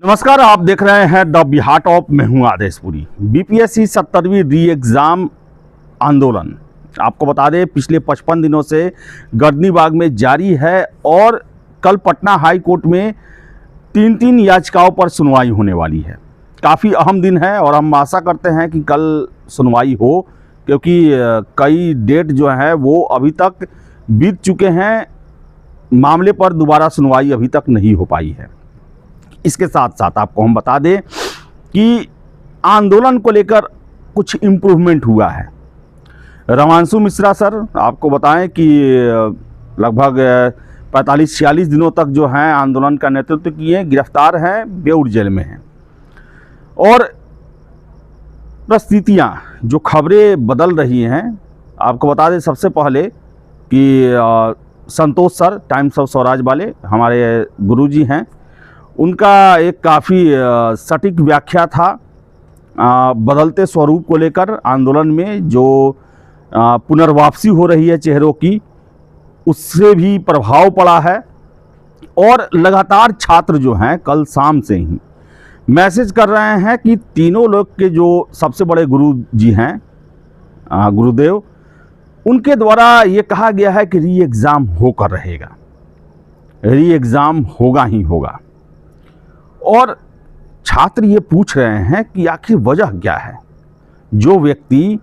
नमस्कार, आप देख रहे हैं द बिहार टॉप। मैं हूं आदेशपुरी। बीपीएससी 70वीं री एग्ज़ाम आंदोलन आपको बता दें पिछले 55 दिनों से गर्दनीबाग में जारी है और कल पटना हाई कोर्ट में तीन याचिकाओं पर सुनवाई होने वाली है। काफ़ी अहम दिन है और हम आशा करते हैं कि कल सुनवाई हो, क्योंकि कई डेट जो है वो अभी तक बीत चुके हैं। मामले पर दोबारा सुनवाई अभी तक नहीं हो पाई है। इसके साथ साथ आपको हम बता दें कि आंदोलन को लेकर कुछ इम्प्रूवमेंट हुआ है। रमांशु मिश्रा सर आपको बताएं कि लगभग 45-46 दिनों तक जो हैं आंदोलन का नेतृत्व किए, गिरफ्तार हैं, बेऊर जेल में हैं। और परिस्थितियां जो खबरें बदल रही हैं, आपको बता दें सबसे पहले कि संतोष सर टाइम्स ऑफ स्वराज वाले हमारे गुरुजी हैं, उनका एक काफ़ी सटीक व्याख्या था बदलते स्वरूप को लेकर। आंदोलन में जो पुनर्वापसी हो रही है चेहरों की, उससे भी प्रभाव पड़ा है। और लगातार छात्र जो हैं कल शाम से ही मैसेज कर रहे हैं कि तीनों लोग के जो सबसे बड़े गुरु जी हैं गुरुदेव, उनके द्वारा ये कहा गया है कि री एग्ज़ाम होकर रहेगा, री एग्ज़ाम होगा ही होगा। और छात्र ये पूछ रहे हैं कि आखिर वजह क्या है। जो व्यक्ति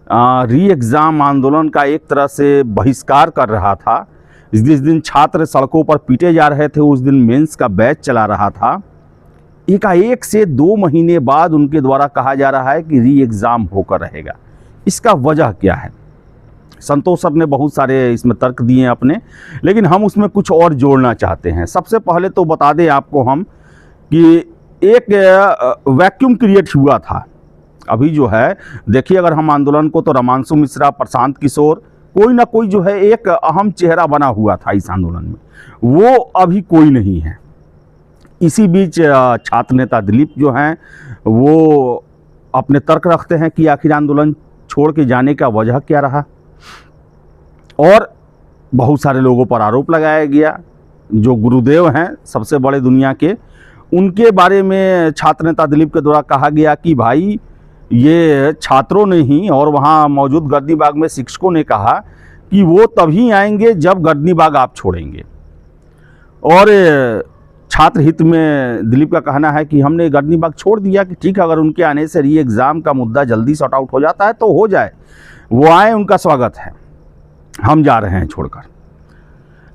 री एग्ज़ाम आंदोलन का एक तरह से बहिष्कार कर रहा था, जिस दिन छात्र सड़कों पर पीटे जा रहे थे, उस दिन मेंस का बैच चला रहा था, एकाएक से 2 महीने बाद उनके द्वारा कहा जा रहा है कि री एग्ज़ाम होकर रहेगा। इसका वजह क्या है? संतोष सर ने बहुत सारे इसमें तर्क दिए हैं अपने, लेकिन हम उसमें कुछ और जोड़ना चाहते हैं। सबसे पहले तो बता दें आपको हम कि एक वैक्यूम क्रिएट हुआ था। अभी जो है देखिए, अगर हम आंदोलन को, तो रमांशु मिश्रा, प्रशांत किशोर, कोई ना कोई जो है एक अहम चेहरा बना हुआ था इस आंदोलन में, वो अभी कोई नहीं है। इसी बीच छात्र नेता दिलीप जो हैं वो अपने तर्क रखते हैं कि आखिर आंदोलन छोड़ के जाने का वजह क्या रहा। और बहुत सारे लोगों पर आरोप लगाया गया। जो गुरुदेव हैं सबसे बड़े दुनिया के, उनके बारे में छात्र नेता दिलीप के द्वारा कहा गया कि भाई ये छात्रों ने ही और वहाँ मौजूद गर्दनीबाग में शिक्षकों ने कहा कि वो तभी आएंगे जब गर्दनीबाग आप छोड़ेंगे। और छात्र हित में दिलीप का कहना है कि हमने गर्दनीबाग छोड़ दिया कि ठीक है, अगर उनके आने से री एग्ज़ाम का मुद्दा जल्दी सॉर्ट आउट हो जाता है तो हो जाए, वो आए, उनका स्वागत है, हम जा रहे हैं छोड़कर।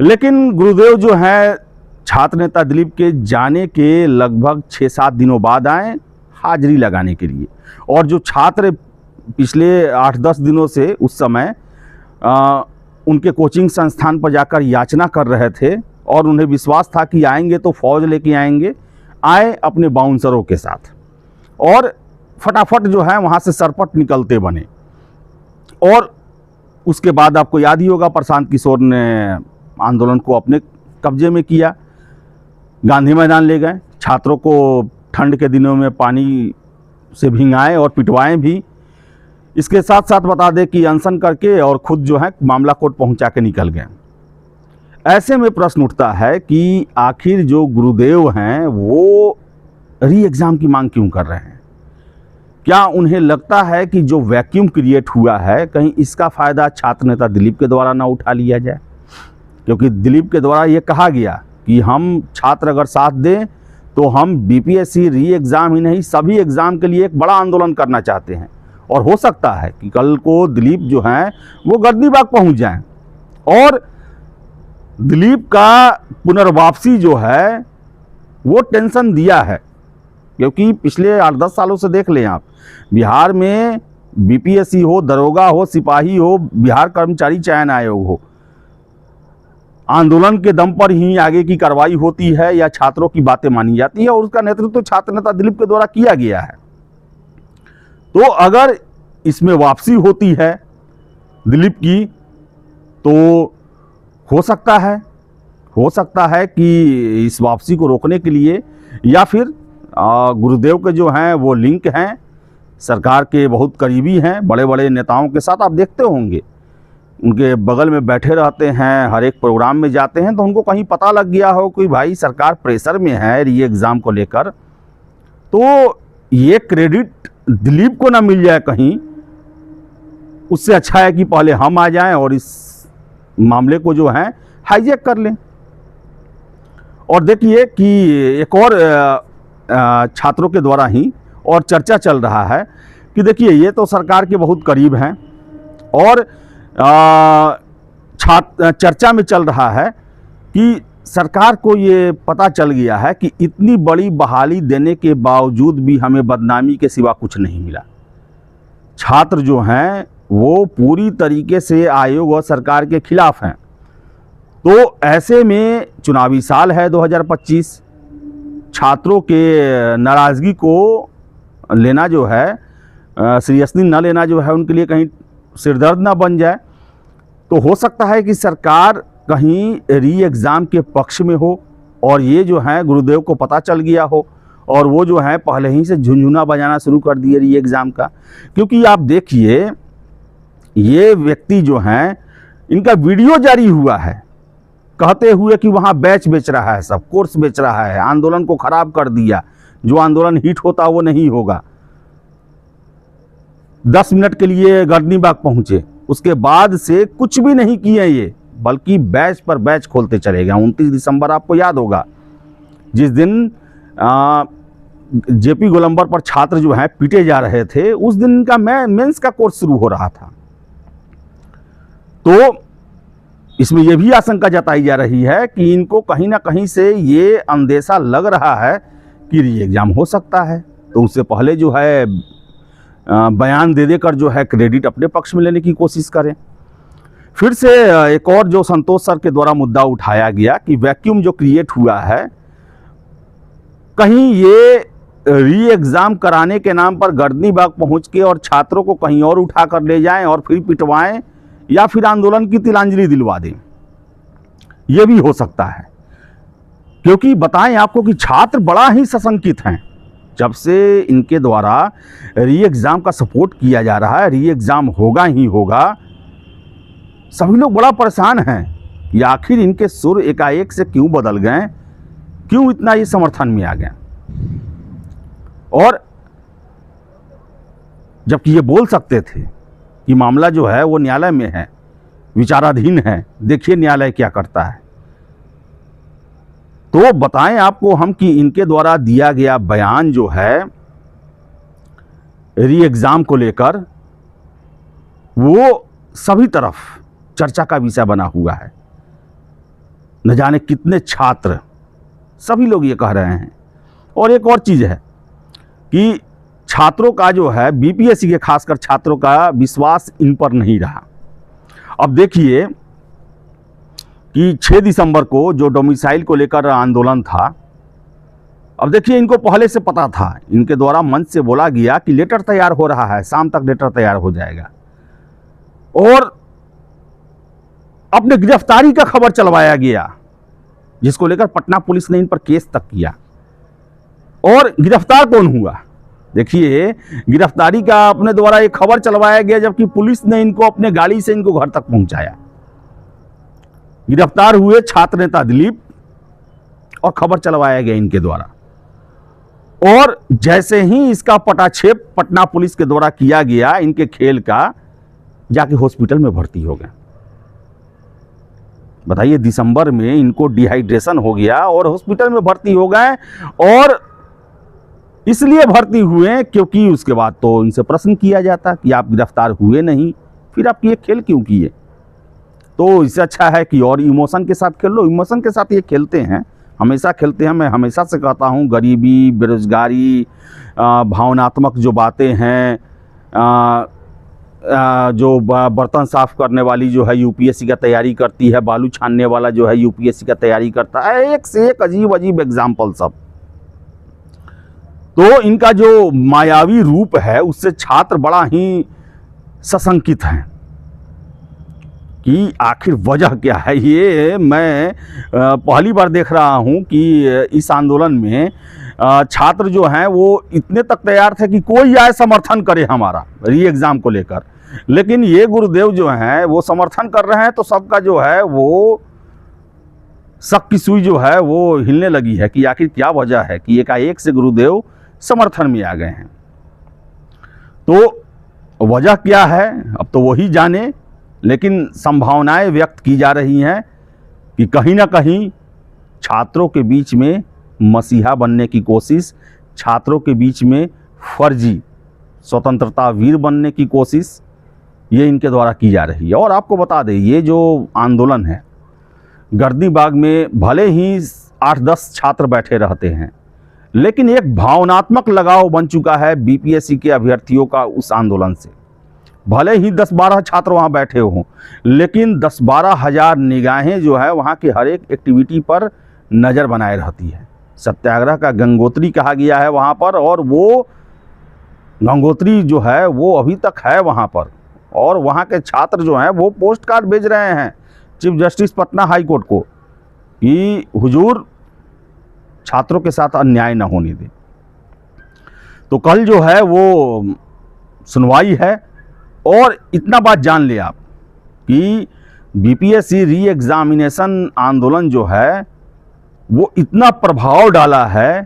लेकिन गुरुदेव जो है छात्र नेता दिलीप के जाने के लगभग 6-7 दिनों बाद आए हाजिरी लगाने के लिए। और जो छात्र पिछले 8-10 दिनों से उस समय उनके कोचिंग संस्थान पर जाकर याचना कर रहे थे और उन्हें विश्वास था कि आएंगे तो फौज लेके आएंगे, आए अपने बाउंसरों के साथ और फटाफट जो है वहाँ से सरपट निकलते बने। और उसके बाद आपको याद ही होगा, प्रशांत किशोर ने आंदोलन को अपने कब्जे में किया, गांधी मैदान ले गए, छात्रों को ठंड के दिनों में पानी से भिंगाए और पिटवाएं भी। इसके साथ साथ बता दें कि अनशन करके और खुद जो है मामला कोर्ट पहुंचा के निकल गए। ऐसे में प्रश्न उठता है कि आखिर जो गुरुदेव हैं वो री एग्ज़ाम की मांग क्यों कर रहे हैं? क्या उन्हें लगता है कि जो वैक्यूम क्रिएट हुआ है, कहीं इसका फ़ायदा छात्र नेता दिलीप के द्वारा ना उठा लिया जाए? क्योंकि दिलीप के द्वारा ये कहा गया कि हम छात्र अगर साथ दें तो हम बीपीएससी री एग्ज़ाम ही नहीं, सभी एग्ज़ाम के लिए एक बड़ा आंदोलन करना चाहते हैं। और हो सकता है कि कल को दिलीप जो हैं वो गर्दनीबाग पहुंच जाएं और दिलीप का पुनर्वापसी जो है वो टेंशन दिया है। क्योंकि पिछले 8-10 सालों से देख लें आप, बिहार में बीपीएससी हो, दरोगा हो, सिपाही हो, बिहार कर्मचारी चयन आयोग हो, आंदोलन के दम पर ही आगे की कार्रवाई होती है या छात्रों की बातें मानी जाती है, और उसका नेतृत्व छात्र नेता दिलीप के द्वारा किया गया है। तो अगर इसमें वापसी होती है दिलीप की, तो हो सकता है कि इस वापसी को रोकने के लिए या फिर गुरुदेव के जो हैं वो लिंक हैं, सरकार के बहुत करीबी हैं, बड़े बड़े नेताओं के साथ। आप देखते होंगे उनके बगल में बैठे रहते हैं, हर एक प्रोग्राम में जाते हैं, तो उनको कहीं पता लग गया हो कि भाई सरकार प्रेशर में है री एग्ज़ाम को लेकर, तो ये क्रेडिट दिलीप को ना मिल जाए कहीं, उससे अच्छा है कि पहले हम आ जाएं और इस मामले को जो है हाईजैक कर लें। और देखिए कि एक और छात्रों के द्वारा ही और चर्चा चल रहा है कि देखिए ये तो सरकार के बहुत करीब हैं और चर्चा में चल रहा है कि सरकार को ये पता चल गया है कि इतनी बड़ी बहाली देने के बावजूद भी हमें बदनामी के सिवा कुछ नहीं मिला। छात्र जो हैं वो पूरी तरीके से आयोग और सरकार के खिलाफ हैं। तो ऐसे में चुनावी साल है 2025, छात्रों के नाराज़गी को लेना जो है, सीरियसली न लेना जो है उनके लिए कहीं सिरदर्द ना बन जाए। तो हो सकता है कि सरकार कहीं री एग्ज़ाम के पक्ष में हो और ये जो है गुरुदेव को पता चल गया हो और वो जो है पहले ही से झुनझुना बजाना शुरू कर दिए री एग्ज़ाम का। क्योंकि आप देखिए ये व्यक्ति जो हैं, इनका वीडियो जारी हुआ है कहते हुए कि वहाँ बैच बेच रहा है, सब कोर्स बेच रहा है, आंदोलन को ख़राब कर दिया, जो आंदोलन हिट होता वो नहीं होगा। 10 मिनट के लिए गर्दनीबाग पहुँचे, उसके बाद से कुछ भी नहीं किए ये, बल्कि बैच पर बैच खोलते चले गए। 29 दिसंबर आपको याद होगा, जिस दिन जेपी गोलंबर पर छात्र जो हैं पीटे जा रहे थे, उस दिन इनका मेंस का कोर्स शुरू हो रहा था। तो इसमें यह भी आशंका जताई जा रही है कि इनको कहीं ना कहीं से ये अंदेशा लग रहा है कि री एग्ज़ाम हो सकता है, तो उससे पहले जो है बयान दे देकर जो है क्रेडिट अपने पक्ष में लेने की कोशिश करें। फिर से एक और जो संतोष सर के द्वारा मुद्दा उठाया गया कि वैक्यूम जो क्रिएट हुआ है, कहीं ये री एग्ज़ाम कराने के नाम पर गर्दनीबाग पहुंच के और छात्रों को कहीं और उठा कर ले जाएं और फिर पिटवाएं या फिर आंदोलन की तिलांजलि दिलवा दें। ये भी हो सकता है, क्योंकि बताएं आपको कि छात्र बड़ा ही सशंकित हैं। जब से इनके द्वारा री एग्ज़ाम का सपोर्ट किया जा रहा है, री एग्ज़ाम होगा ही होगा, सभी लोग बड़ा परेशान हैं कि आखिर इनके सुर एकाएक से क्यों बदल गए, क्यों इतना ये समर्थन में आ गए। और जबकि ये बोल सकते थे कि मामला जो है वो न्यायालय में है, विचाराधीन है, देखिए न्यायालय क्या करता है। तो बताएं आपको हम कि इनके द्वारा दिया गया बयान जो है री एग्ज़ाम को लेकर, वो सभी तरफ चर्चा का विषय बना हुआ है। न जाने कितने छात्र, सभी लोग ये कह रहे हैं। और एक और चीज़ है कि छात्रों का जो है बीपीएससी के खासकर छात्रों का विश्वास इन पर नहीं रहा। अब देखिए कि 6 दिसंबर को जो डोमिसाइल को लेकर आंदोलन था, अब देखिए इनको पहले से पता था, इनके द्वारा मंच से बोला गया कि लेटर तैयार हो रहा है, शाम तक लेटर तैयार हो जाएगा, और अपने गिरफ्तारी का खबर चलवाया गया, जिसको लेकर पटना पुलिस ने इन पर केस तक किया। और गिरफ्तार कौन हुआ? देखिए गिरफ्तारी का अपने द्वारा एक खबर चलवाया गया, जबकि पुलिस ने इनको अपने गाड़ी से इनको घर तक पहुंचाया। गिरफ्तार हुए छात्र नेता दिलीप और खबर चलवाया गया इनके द्वारा। और जैसे ही इसका पटाक्षेप पटना पुलिस के द्वारा किया गया इनके खेल का, जाके हॉस्पिटल में भर्ती हो गए। बताइए, दिसंबर में इनको डिहाइड्रेशन हो गया और हॉस्पिटल में भर्ती हो गए। और इसलिए भर्ती हुए क्योंकि उसके बाद तो इनसे प्रश्न किया जाता कि आप गिरफ्तार हुए नहीं, फिर आप ये खेल क्यों किए? तो इससे अच्छा है कि और इमोशन के साथ खेल लो। इमोशन के साथ ये खेलते हैं, हमेशा खेलते हैं। मैं हमेशा से कहता हूँ, गरीबी, बेरोजगारी, भावनात्मक जो बातें हैं, जो बर्तन साफ़ करने वाली जो है यूपीएससी का तैयारी करती है, बालू छानने वाला जो है यूपीएससी का तैयारी करता है, एक से एक अजीब अजीब एग्जाम्पल सब। तो इनका जो मायावी रूप है उससे छात्र बड़ा ही सशंकित हैं। कि आखिर वजह क्या है। ये मैं पहली बार देख रहा हूँ कि इस आंदोलन में छात्र जो हैं वो इतने तक तैयार थे कि कोई आए समर्थन करे हमारा री एग्ज़ाम को लेकर, लेकिन ये गुरुदेव जो हैं वो समर्थन कर रहे हैं तो सबका जो है वो शक की सुई जो है वो हिलने लगी है कि आखिर क्या वजह है कि एकाएक से गुरुदेव समर्थन में आ गए हैं। तो वजह क्या है अब तो वही जाने, लेकिन संभावनाएं व्यक्त की जा रही हैं कि कहीं ना कहीं छात्रों के बीच में मसीहा बनने की कोशिश, छात्रों के बीच में फर्जी स्वतंत्रता वीर बनने की कोशिश ये इनके द्वारा की जा रही है। और आपको बता दें ये जो आंदोलन है गर्दी बाग में भले ही 8-10 छात्र बैठे रहते हैं, लेकिन एक भावनात्मक लगाव बन चुका है बीपीएससी के अभ्यर्थियों का उस आंदोलन से। भले ही 10-12 छात्र वहाँ बैठे हों, लेकिन 10-12 हज़ार निगाहें जो है वहाँ की हर एक एक्टिविटी पर नज़र बनाए रहती है। सत्याग्रह का गंगोत्री कहा गया है वहाँ पर, और वो गंगोत्री जो है वो अभी तक है वहाँ पर। और वहाँ के छात्र जो हैं वो पोस्ट कार्ड भेज रहे हैं chief justice Patna high court को कि हुजूर छात्रों के साथ अन्याय न होने दें। तो कल जो है वो सुनवाई है। और इतना बात जान ले आप कि बीपीएससी री एग्जामिनेशन आंदोलन जो है वो इतना प्रभाव डाला है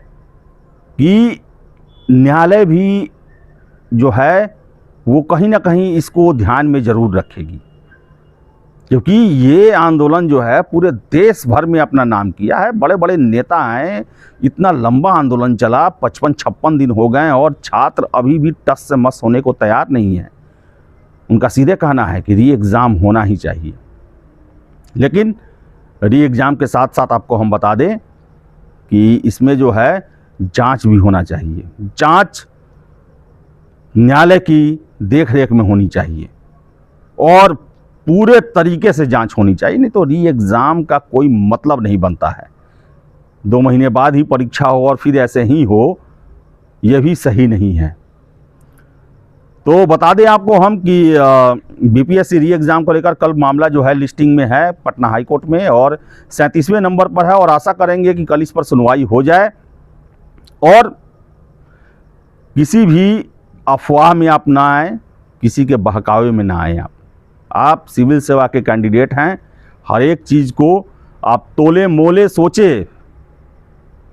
कि न्यायालय भी जो है वो कहीं ना कहीं इसको ध्यान में ज़रूर रखेगी, क्योंकि ये आंदोलन जो है पूरे देश भर में अपना नाम किया है। बड़े बड़े नेता हैं, इतना लंबा आंदोलन चला, 55-56 दिन हो गए और छात्र अभी भी टस से मस होने को तैयार नहीं है। उनका सीधे कहना है कि री एग्ज़ाम होना ही चाहिए। लेकिन री एग्ज़ाम के साथ साथ आपको हम बता दें कि इसमें जो है जांच भी होना चाहिए। जांच न्यायालय की देख रेख में होनी चाहिए और पूरे तरीके से जांच होनी चाहिए, नहीं तो री एग्ज़ाम का कोई मतलब नहीं बनता है। 2 महीने बाद ही परीक्षा हो और फिर ऐसे ही हो, यह भी सही नहीं है। तो बता दें आपको हम कि बीपीएससी री एग्ज़ाम को लेकर कल मामला जो है लिस्टिंग में है पटना हाई कोर्ट में और 37वें नंबर पर है, और आशा करेंगे कि कल इस पर सुनवाई हो जाए और किसी भी अफवाह में आप ना आए, किसी के बहकावे में ना आए। आप सिविल सेवा के कैंडिडेट हैं, हर एक चीज़ को आप तोले मोले सोचे,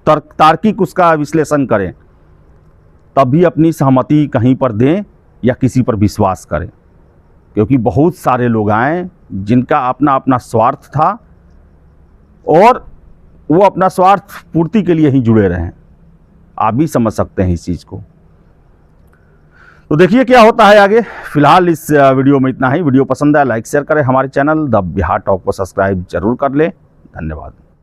तार्किक उसका विश्लेषण करें, तब भी अपनी सहमति कहीं पर दें या किसी पर विश्वास करें, क्योंकि बहुत सारे लोग आए जिनका अपना अपना स्वार्थ था और वो अपना स्वार्थ पूर्ति के लिए ही जुड़े रहे। आप भी समझ सकते हैं इस चीज़ को। तो देखिए क्या होता है आगे। फिलहाल इस वीडियो में इतना ही। वीडियो पसंद आया लाइक शेयर करें, हमारे चैनल द बिहार टॉक को सब्सक्राइब जरूर कर लें। धन्यवाद।